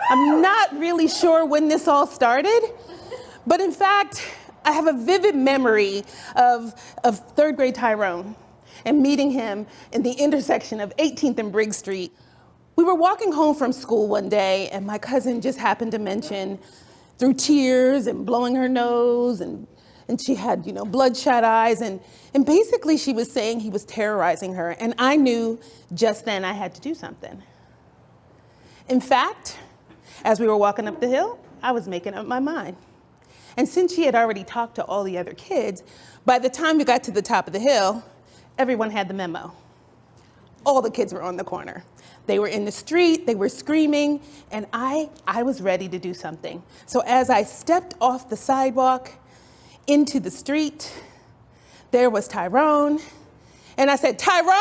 I'm not really sure when this all started, but in fact, I have a vivid memory of third grade Tyrone and meeting him in the intersection of 18th and Briggs Street. We were walking home from school one day, and my cousin just happened to mention, through tears and blowing her nose, and she had, bloodshot eyes, and basically she was saying he was terrorizing her, and I knew just then I had to do something. In fact, as we were walking up the hill, I was making up my mind. And since she had already talked to all the other kids, by the time we got to the top of the hill, everyone had the memo. All the kids were on the corner. They were in the street, they were screaming, and I was ready to do something. So as I stepped off the sidewalk into the street, there was Tyrone, and I said, "Tyrone,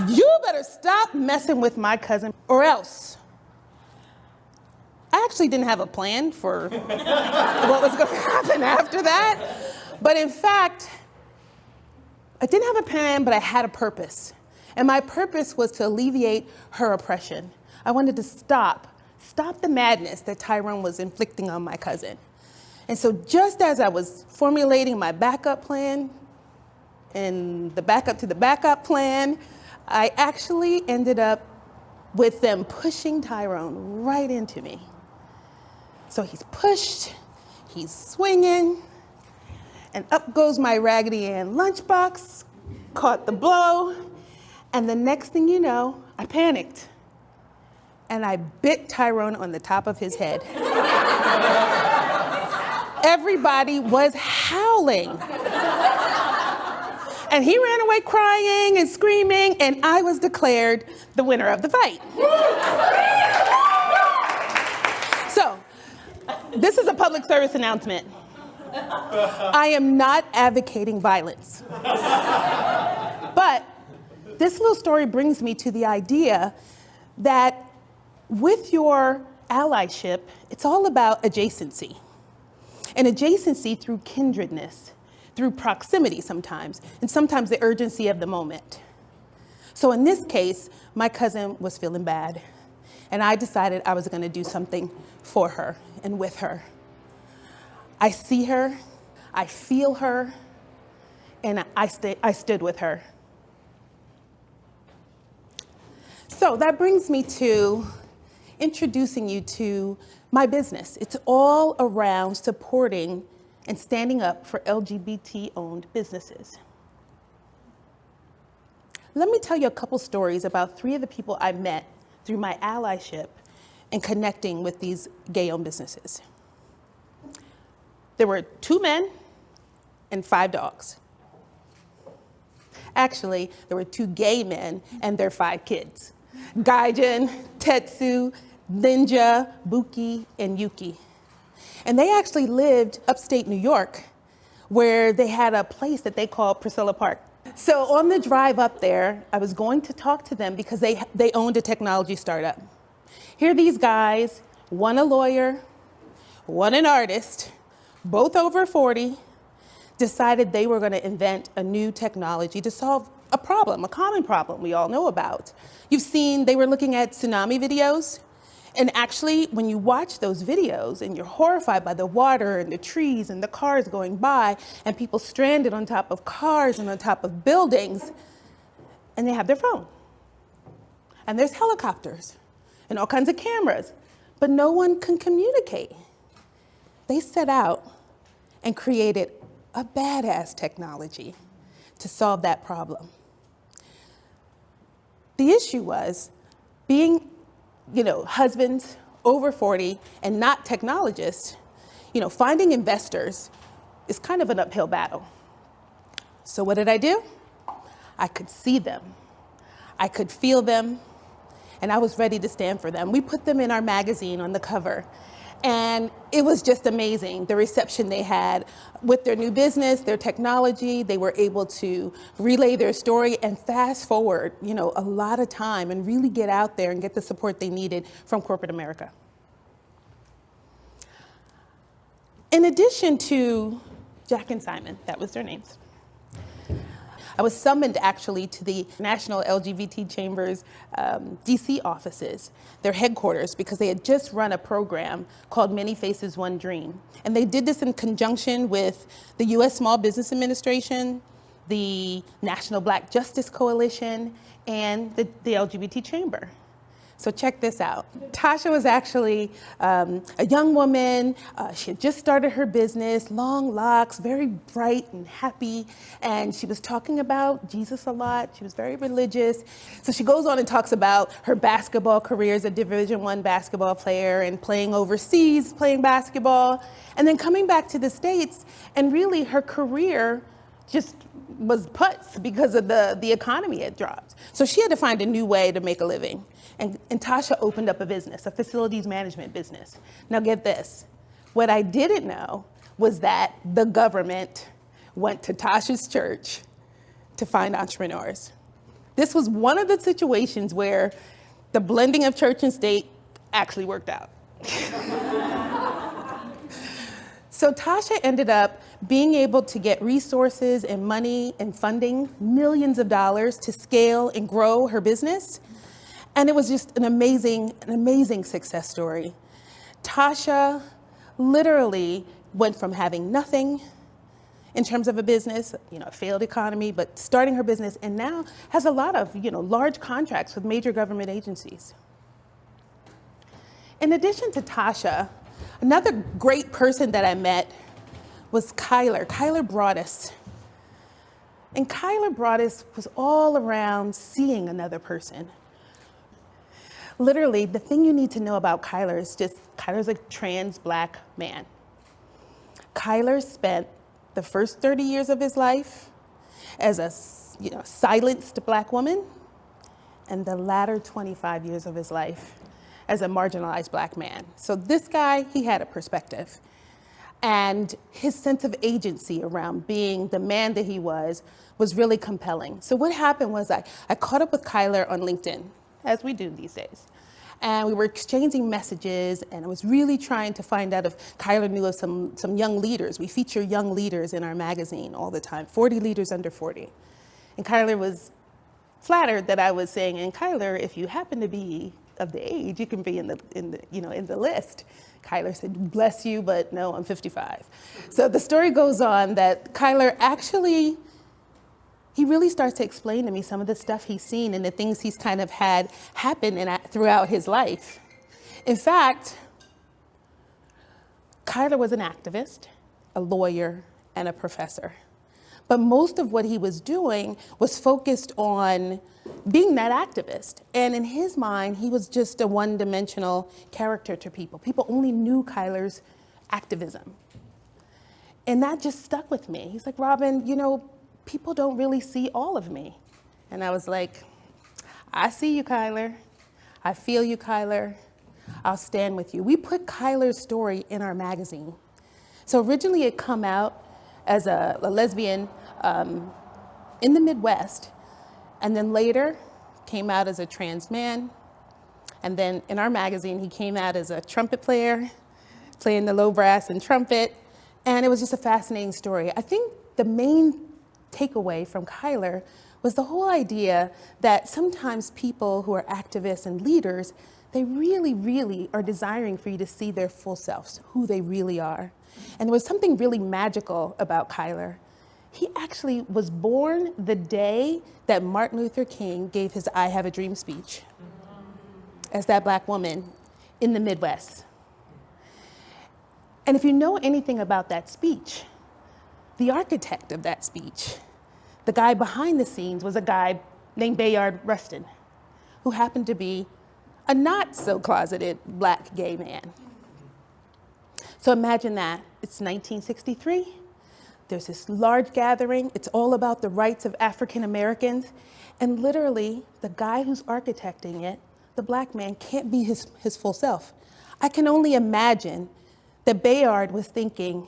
you better stop messing with my cousin or else." I actually didn't have a plan for what was going to happen after that, but in fact, I didn't have a plan, but I had a purpose. And my purpose was to alleviate her oppression. I wanted to stop the madness that Tyrone was inflicting on my cousin. And so just as I was formulating my backup plan and the backup to the backup plan, I actually ended up with them pushing Tyrone right into me. So he's pushed, he's swinging, and up goes my Raggedy Ann lunchbox, caught the blow, and the next thing you know, I panicked. And I bit Tyrone on the top of his head. Everybody was howling. And he ran away crying and screaming, and I was declared the winner of the fight. So, this is a public service announcement. I am not advocating violence. But this little story brings me to the idea that with your allyship, it's all about adjacency. And adjacency through kindredness, through proximity sometimes, and sometimes the urgency of the moment. So in this case, my cousin was feeling bad, and I decided I was gonna do something for her and with her. I see her, I feel her, and I stood with her. So that brings me to introducing you to my business. It's all around supporting and standing up for LGBT-owned businesses. Let me tell you a couple stories about 3 of the people I met through my allyship and connecting with these gay-owned businesses. There were 2 men and 5 dogs. Actually, there were 2 gay men and their 5 kids. Gaijin, Tetsu, Ninja, Buki, and Yuki. And they actually lived upstate New York, where they had a place that they called Priscilla Park. So on the drive up there, I was going to talk to them because they owned a technology startup. Here are these guys, one a lawyer, one an artist, both over 40, decided they were going to invent a new technology to solve a problem, a common problem we all know about. You've seen, they were looking at tsunami videos. And actually, when you watch those videos and you're horrified by the water and the trees and the cars going by and people stranded on top of cars and on top of buildings, and they have their phone. And there's helicopters and all kinds of cameras, but no one can communicate. They set out and created a badass technology to solve that problem. The issue was being, husbands over 40 and not technologists, finding investors is kind of an uphill battle. So what did I do? I could see them. I could feel them, and I was ready to stand for them. We put them in our magazine on the cover, and it was just amazing, the reception they had with their new business, their technology. They were able to relay their story and fast forward, a lot of time and really get out there and get the support they needed from corporate America. In addition to Jack and Simon, that was their names, I was summoned actually to the National LGBT Chambers DC offices, their headquarters, because they had just run a program called Many Faces, One Dream. And they did this in conjunction with the US Small Business Administration, the National Black Justice Coalition, and the LGBT Chamber. So check this out. Tasha was actually a young woman. She had just started her business, long locks, very bright and happy. And she was talking about Jesus a lot. She was very religious. So she goes on and talks about her basketball career as a Division I basketball player and playing overseas, playing basketball, and then coming back to the States. And really her career just was putz because of the economy had dropped. So she had to find a new way to make a living. And Tasha opened up a business, a facilities management business. Now get this, what I didn't know was that the government went to Tasha's church to find entrepreneurs. This was one of the situations where the blending of church and state actually worked out. So Tasha ended up being able to get resources and money and funding, millions of dollars to scale and grow her business. And it was just an amazing success story. Tasha literally went from having nothing in terms of a business, a failed economy, but starting her business, and now has a lot of, large contracts with major government agencies. In addition to Tasha, another great person that I met was Kyler Broadus. And Kyler Broadus was all around seeing another person. Literally, the thing you need to know about Kyler is just, Kyler's a trans Black man. Kyler spent the first 30 years of his life as a silenced Black woman, and the latter 25 years of his life as a marginalized Black man. So this guy, he had a perspective. And his sense of agency around being the man that he was really compelling. So what happened was I caught up with Kyler on LinkedIn, as we do these days. And we were exchanging messages, and I was really trying to find out if Kyler knew of some young leaders. We feature young leaders in our magazine all the time, 40 leaders under 40. And Kyler was flattered that I was saying, and Kyler, if you happen to be of the age, you can be in the list. Kyler said, bless you, but no, I'm 55. So the story goes on that Kyler actually, he really starts to explain to me some of the stuff he's seen and the things he's kind of had happen throughout his life. In fact, Kyler was an activist, a lawyer, and a professor. But most of what he was doing was focused on being that activist. And in his mind, he was just a one-dimensional character to people. People only knew Kyler's activism. And that just stuck with me. He's like, Robin, people don't really see all of me. And I was like, I see you, Kyler. I feel you, Kyler. I'll stand with you. We put Kyler's story in our magazine. So originally it come out as a lesbian in the Midwest, and then later came out as a trans man. And then in our magazine, he came out as a trumpet player, playing the low brass and trumpet. And it was just a fascinating story. I think the main takeaway from Kyler was the whole idea that sometimes people who are activists and leaders, they really, really are desiring for you to see their full selves, who they really are. And there was something really magical about Kyler. He actually was born the day that Martin Luther King gave his I Have a Dream speech as that Black woman in the Midwest. And if you know anything about that speech, the architect of that speech, the guy behind the scenes, was a guy named Bayard Rustin, who happened to be a not so closeted Black gay man. So imagine that. It's 1963. There's this large gathering. It's all about the rights of African Americans. And literally, the guy who's architecting it, the Black man, can't be his full self. I can only imagine that Bayard was thinking,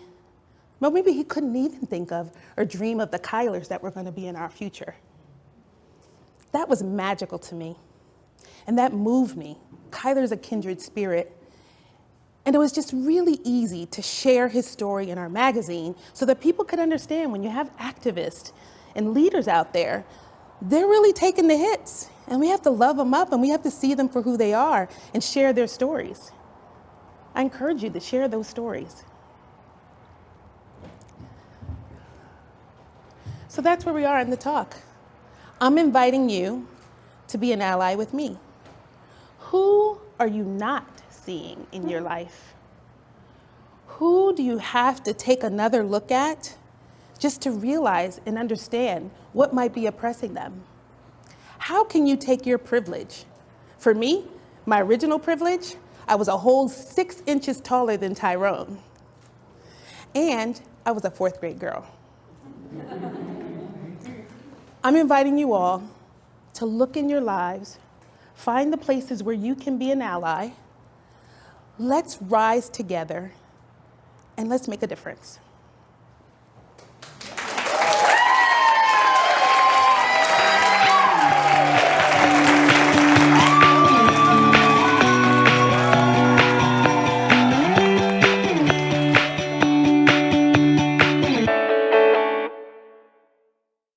well, maybe he couldn't even think of or dream of the Kylers that were going to be in our future. That was magical to me. And that moved me. Kyler's a kindred spirit. And it was just really easy to share his story in our magazine so that people could understand when you have activists and leaders out there, they're really taking the hits. And we have to love them up, and we have to see them for who they are and share their stories. I encourage you to share those stories. So that's where we are in the talk. I'm inviting you to be an ally with me. Who are you not seeing in your life? Who do you have to take another look at just to realize and understand what might be oppressing them? How can you take your privilege? For me, my original privilege, I was a whole 6 inches taller than Tyrone. And I was a 4th grade girl. I'm inviting you all to look in your lives, find the places where you can be an ally. Let's rise together and let's make a difference.